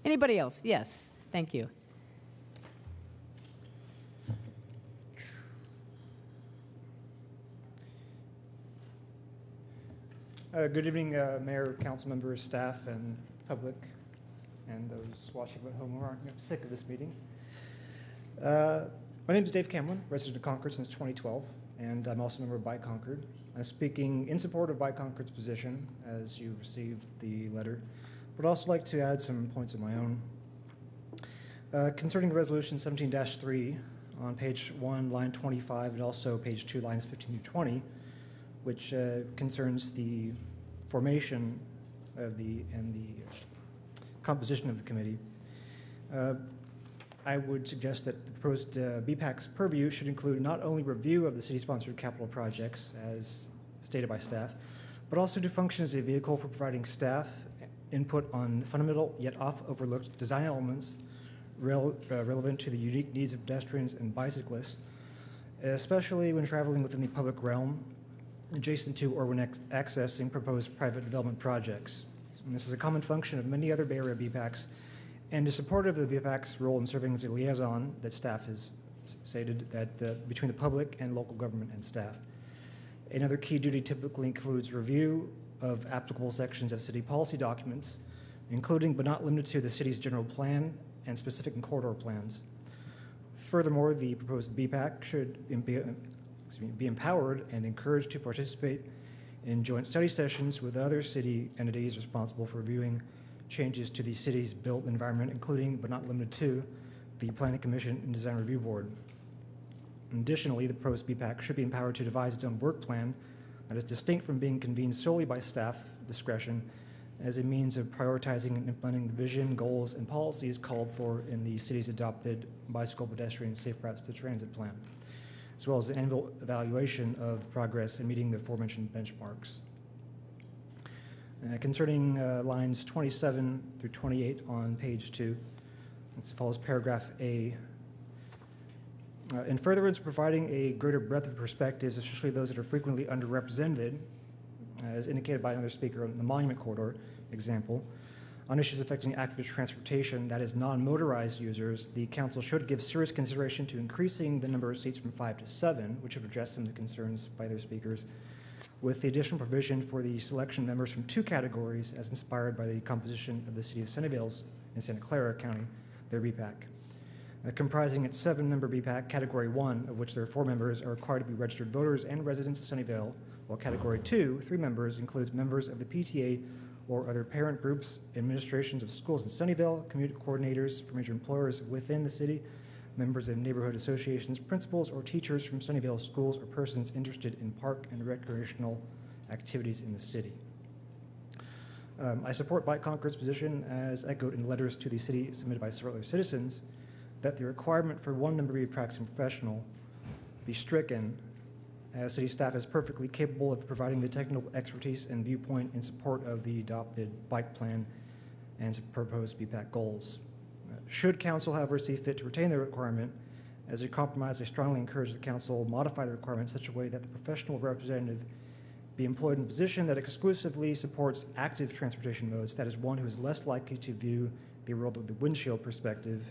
Anybody else? Yes, thank you. Good evening, Mayor, council members, staff, and public, and those watching at home who aren't sick of this meeting. My name is Dave Kamlin, resident of Concord since 2012, and I'm also a member of By Concord. I'm speaking in support of By Concord's position, as you received the letter, but also like to add some points of my own. Concerning Resolution 17-3 on page 1, line 25, and also page 2, lines 15 through 20, which concerns the formation of the composition of the committee. I would suggest that the proposed BPAC's purview should include not only review of the city-sponsored capital projects, as stated by staff, but also to function as a vehicle for providing staff input on fundamental yet oft-overlooked design elements relevant to the unique needs of pedestrians and bicyclists, especially when traveling within the public realm, adjacent to or when accessing proposed private development projects. And this is a common function of many other Bay Area BPACs, and is supportive of the BPAC's role in serving as a liaison that staff has stated that between the public and local government and staff. Another key duty typically includes review of applicable sections of city policy documents, including but not limited to the city's general plan and specific and corridor plans. Furthermore, the proposed BPAC should be empowered and encouraged to participate in joint study sessions with other city entities responsible for reviewing changes to the city's built environment, including but not limited to the Planning Commission and Design Review Board. Additionally, the proposed BPAC should be empowered to devise its own work plan that is distinct from being convened solely by staff discretion as a means of prioritizing and implementing the vision, goals, and policies called for in the city's adopted bicycle pedestrian safe routes to transit plan, as well as an annual evaluation of progress in meeting the aforementioned benchmarks. Concerning lines 27 through 28 on page 2, it follows paragraph A. In furtherance of providing a greater breadth of perspectives, especially those that are frequently underrepresented, as indicated by another speaker on the Monument Corridor example, on issues affecting active transportation, that is non-motorized users, the council should give serious consideration to increasing the number of seats from 5 to 7, which would address some of the concerns by their speakers, with the additional provision for the selection of members from 2 categories as inspired by the composition of the city of Sunnyvale's in Santa Clara County, their BPAC. Comprising its 7-member BPAC, Category 1, of which there are 4 members, are required to be registered voters and residents of Sunnyvale, while Category 2, 3 members, includes members of the PTA or other parent groups, administrations of schools in Sunnyvale, community coordinators for major employers within the city, members of neighborhood associations, principals, or teachers from Sunnyvale schools, or persons interested in park and recreational activities in the city. I support By Concord's position, as echoed in letters to the city submitted by several other citizens, that the requirement for 1 member to be a practicing professional be stricken, as city staff is perfectly capable of providing the technical expertise and viewpoint in support of the adopted bike plan and proposed BPAC goals. Should council, however, see fit to retain the requirement, as a compromise, I strongly encourage the council modify the requirement in such a way that the professional representative be employed in a position that exclusively supports active transportation modes, that is, one who is less likely to view the world with the windshield perspective,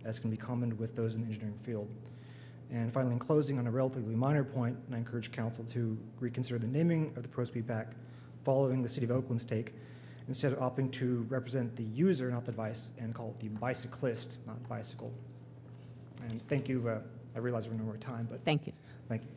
as can be common with those in the engineering field. And finally, in closing, on a relatively minor point, I encourage council to reconsider the naming of the proposed BPAC following the City of Oakland's take, instead of opting to represent the user, not the device, and call it the bicyclist, not bicycle. And thank you. I realize we're no more time, but Thank you. thank you.